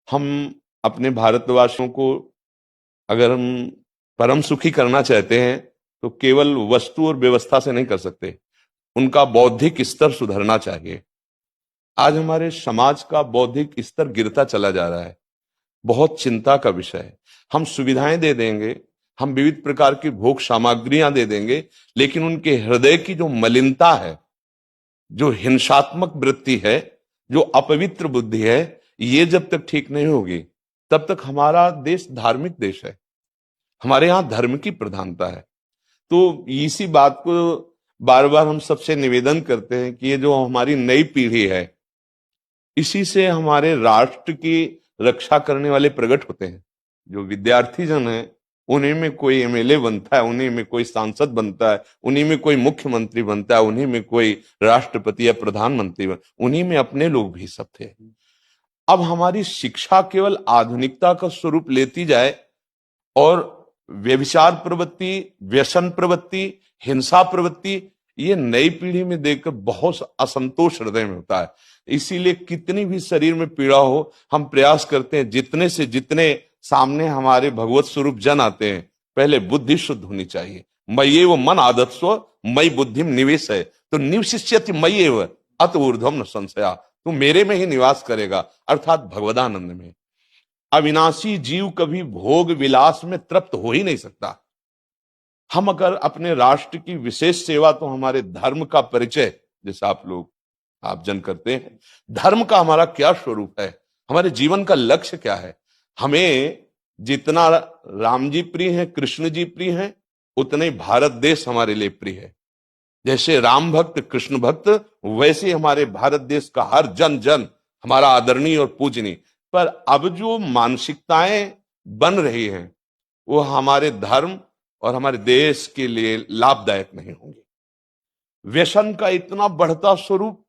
हम अपने भारतवासियों को अगर हम परम सुखी करना चाहते हैं तो केवल वस्तु और व्यवस्था से नहीं कर सकते, उनका बौद्धिक स्तर सुधरना चाहिए। आज हमारे समाज का बौद्धिक स्तर गिरता चला जा रहा है, बहुत चिंता का विषय है। हम सुविधाएं दे देंगे, हम विविध प्रकार की भोग सामग्रियां दे देंगे, लेकिन उनके हृदय की जो मलिनता है, जो हिंसात्मक वृत्ति है, जो अपवित्र बुद्धि है, ये जब तक ठीक नहीं होगी तब तक हमारा देश धार्मिक देश है, हमारे यहाँ धर्म की प्रधानता है। तो इसी बात को बार बार हम सबसे निवेदन करते हैं कि ये जो हमारी नई पीढ़ी है, इसी से हमारे राष्ट्र की रक्षा करने वाले प्रकट होते हैं। जो विद्यार्थी जन है, उन्हीं में कोई एमएलए बनता है, उन्हीं में कोई सांसद बनता है, उन्हीं में कोई मुख्यमंत्री बनता है, उन्हीं में कोई राष्ट्रपति या प्रधानमंत्री उन्हीं में अपने लोग भी सब थे। अब हमारी शिक्षा केवल आधुनिकता का स्वरूप लेती जाए और व्यभिचार प्रवृत्ति, व्यसन प्रवृत्ति, हिंसा प्रवृत्ति, ये नई पीढ़ी में देखकर बहुत असंतोष हृदय में होता है। इसीलिए कितनी भी शरीर में पीड़ा हो, हम प्रयास करते हैं जितने से जितने सामने हमारे भगवत स्वरूप जन आते हैं, पहले बुद्धि शुद्ध होनी चाहिए। मय्ये वो मन आदत्स्व मई बुद्धिम निवेश है, तो निवशिष्यति मय्ये व अत ऊर्ध्वम न संशया, तू मेरे में ही निवास करेगा, अर्थात भगवदानंद में। अविनाशी जीव कभी भोग विलास में तृप्त हो ही नहीं सकता। हम अगर अपने राष्ट्र की विशेष सेवा, तो हमारे धर्म का परिचय, जैसे आप जन करते हैं, धर्म का हमारा क्या स्वरूप है, हमारे जीवन का लक्ष्य क्या है। हमें जितना राम जी प्रिय हैं, कृष्ण जी प्रिय हैं, उतने ही भारत देश हमारे लिए प्रिय है। जैसे राम भक्त, कृष्ण भक्त, वैसे हमारे भारत देश का हर जन जन हमारा आदरणीय और पूजनीय। पर अब जो मानसिकताएं बन रही हैं, वो हमारे धर्म और हमारे देश के लिए लाभदायक नहीं होंगे। व्यसन का इतना बढ़ता स्वरूप,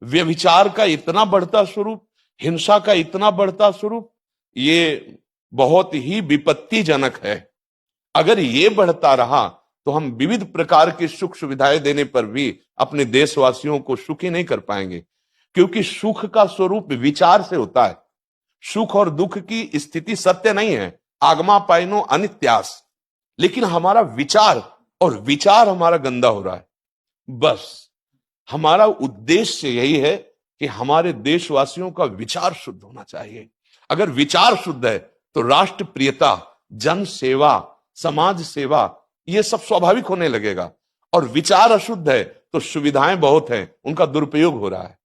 व्यभिचार का इतना बढ़ता स्वरूप, हिंसा का इतना बढ़ता स्वरूप, ये बहुत ही विपत्तिजनक है। अगर ये बढ़ता रहा तो हम विविध प्रकार की सुख सुविधाएं देने पर भी अपने देशवासियों को सुखी नहीं कर पाएंगे, क्योंकि सुख का स्वरूप विचार से होता है। सुख और दुख की स्थिति सत्य नहीं है, आगमा पाइनो अनित्यास, लेकिन हमारा विचार, और विचार हमारा गंदा हो रहा है। बस हमारा उद्देश्य यही है कि हमारे देशवासियों का विचार शुद्ध होना चाहिए। अगर विचार शुद्ध है तो राष्ट्र प्रियता, जन सेवा, समाज सेवा, ये सब स्वाभाविक होने लगेगा। और विचार अशुद्ध है तो सुविधाएं बहुत हैं, उनका दुरुपयोग हो रहा है।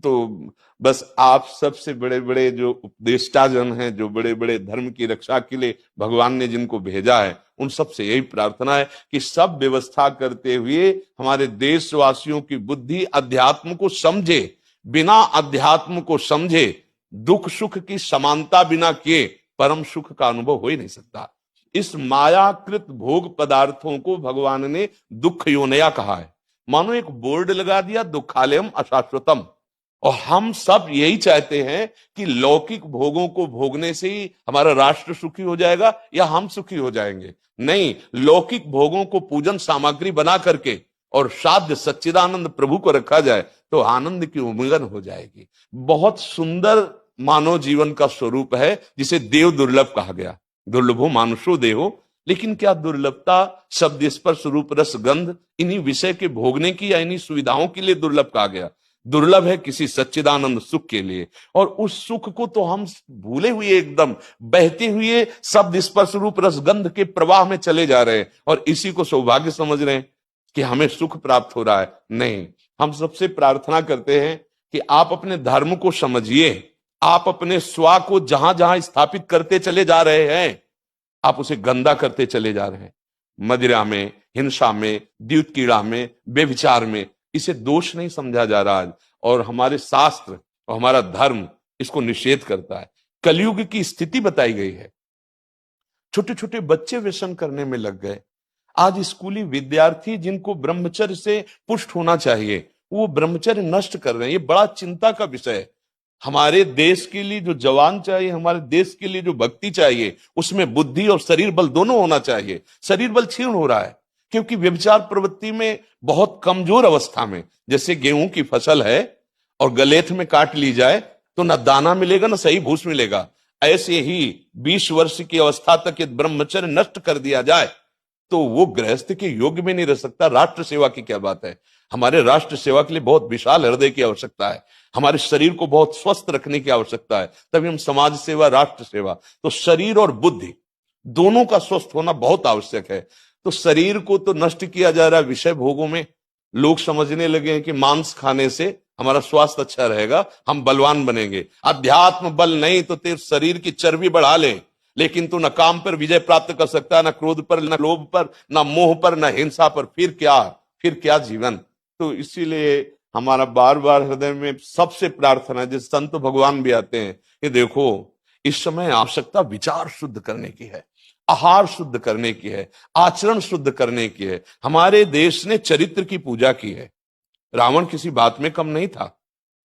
तो बस आप सबसे बड़े बड़े जो उपदेष्टा जन हैं, जो बड़े बड़े धर्म की रक्षा के लिए भगवान ने जिनको भेजा है, उन सबसे यही प्रार्थना है कि सब व्यवस्था करते हुए हमारे देशवासियों की बुद्धि अध्यात्म को समझे। बिना अध्यात्म को समझे दुख सुख की समानता बिना किए परम सुख का अनुभव हो ही नहीं सकता। इस मायाकृत भोग पदार्थों को भगवान ने दुख योनया कहा है। मानो एक बोर्ड लगा दिया, दुखालयम अशाश्वतम। और हम सब यही चाहते हैं कि लौकिक भोगों को भोगने से ही हमारा राष्ट्र सुखी हो जाएगा या हम सुखी हो जाएंगे। नहीं, लौकिक भोगों को पूजन सामग्री बना करके और साध्य सच्चिदानंद प्रभु को रखा जाए तो आनंद की उमंगन हो जाएगी। बहुत सुंदर मानव जीवन का स्वरूप है, जिसे देव दुर्लभ कहा गया। दुर्लभो मानुषो देहो, लेकिन क्या दुर्लभता शब्द स्पर्श रूप रस गंध इन्हीं विषय के भोगने की या इन्हीं सुविधाओं के लिए दुर्लभ कहा गया? दुर्लभ है किसी सच्चिदानंद सुख के लिए। और उस सुख को तो हम भूले हुए, एकदम बहते हुए शब्द स्पर्श रूप रस गंध के प्रवाह में चले जा रहे हैं और इसी को सौभाग्य समझ रहे हैं कि हमें सुख प्राप्त हो रहा है। नहीं, हम सबसे प्रार्थना करते हैं कि आप अपने धर्म को समझिए। आप अपने स्व को जहां जहां स्थापित करते चले जा रहे हैं, आप उसे गंदा करते चले जा रहे हैं। मदिरा में, हिंसा में, द्यूत कीड़ा में, बेविचार में, इसे दोष नहीं समझा जा रहा है। और हमारे शास्त्र और हमारा धर्म इसको निषेध करता है। कलयुग की स्थिति बताई गई है। छोटे छोटे बच्चे व्यसन करने में लग गए। आज स्कूली विद्यार्थी जिनको ब्रह्मचर्य से पुष्ट होना चाहिए, वो ब्रह्मचर्य नष्ट कर रहे हैं। ये बड़ा चिंता का विषय है। हमारे देश के लिए जो जवान चाहिए, हमारे देश के लिए जो भक्ति चाहिए, उसमें बुद्धि और शरीर बल दोनों होना चाहिए। शरीर बल क्षीण हो रहा है क्योंकि व्यभिचार प्रवृत्ति में बहुत कमजोर अवस्था में, जैसे गेहूं की फसल है और गलेथ में काट ली जाए तो ना दाना मिलेगा ना सही भूस मिलेगा। ऐसे ही 20 वर्ष की अवस्था तक यदि ब्रह्मचर्य नष्ट कर दिया जाए तो वो गृहस्थ के योग्य में नहीं रह सकता। राष्ट्र सेवा की क्या बात है। हमारे राष्ट्र सेवा के लिए बहुत विशाल हृदय की आवश्यकता है, हमारे शरीर को बहुत स्वस्थ रखने की आवश्यकता है, तभी हम समाज सेवा, राष्ट्र सेवा। तो शरीर और बुद्धि दोनों का स्वस्थ होना बहुत आवश्यक है। तो शरीर को तो नष्ट किया जा रहा है विषय भोगों में। लोग समझने लगे हैं कि मांस खाने से हमारा स्वास्थ्य अच्छा रहेगा, हम बलवान बनेंगे। अध्यात्म बल नहीं तो तेरे शरीर की चर्बी बढ़ा ले, लेकिन तू न काम पर विजय प्राप्त कर सकता, न क्रोध पर, न लोभ पर, न मोह पर, न हिंसा पर। फिर क्या जीवन। तो इसीलिए हमारा बार बार हृदय में सबसे प्रार्थना है, जिस संत भगवान भी आते हैं, कि देखो इस समय आवश्यकता विचार शुद्ध करने की है, आहार शुद्ध करने की है, आचरण शुद्ध करने की है। हमारे देश ने चरित्र की पूजा की है। रावण किसी बात में कम नहीं था।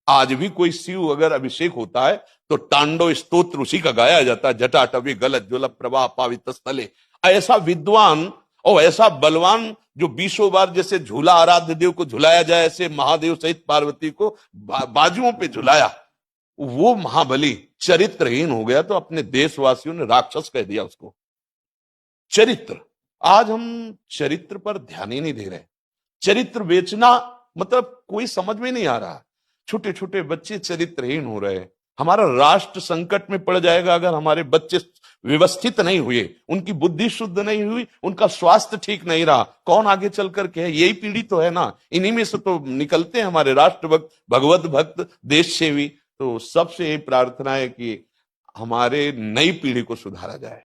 आज भी कोई शिव अगर अभिषेक होता है तो तांडव स्तोत्र उसी का गाया जाता है, जटाटवी गलत ज्वल प्रवाह पावित स्थले। ऐसा विद्वान और ऐसा बलवान जो 20 बार जैसे झूला आराध्य देव को झुलाया जाए, ऐसे महादेव सहित पार्वती को बाजुओं पे झुलाया, वो महाबली चरित्रहीन हो गया तो अपने देशवासियों ने राक्षस कह दिया उसको। चरित्र, आज हम चरित्र पर ध्यान ही नहीं दे रहे। चरित्र बेचना मतलब कोई समझ में नहीं आ रहा। छोटे छोटे बच्चे चरित्रहीन हो रहे हैं। हमारा राष्ट्र संकट में पड़ जाएगा अगर हमारे बच्चे व्यवस्थित नहीं हुए, उनकी बुद्धि शुद्ध नहीं हुई, उनका स्वास्थ्य ठीक नहीं रहा। कौन आगे चल करके है? यही पीढ़ी तो है ना, इन्हीं में से तो निकलते हैं हमारे राष्ट्र भक्त, भगवत भक्त, देश सेवी। तो सबसे यही प्रार्थना है कि हमारे नई पीढ़ी को सुधारा जाए।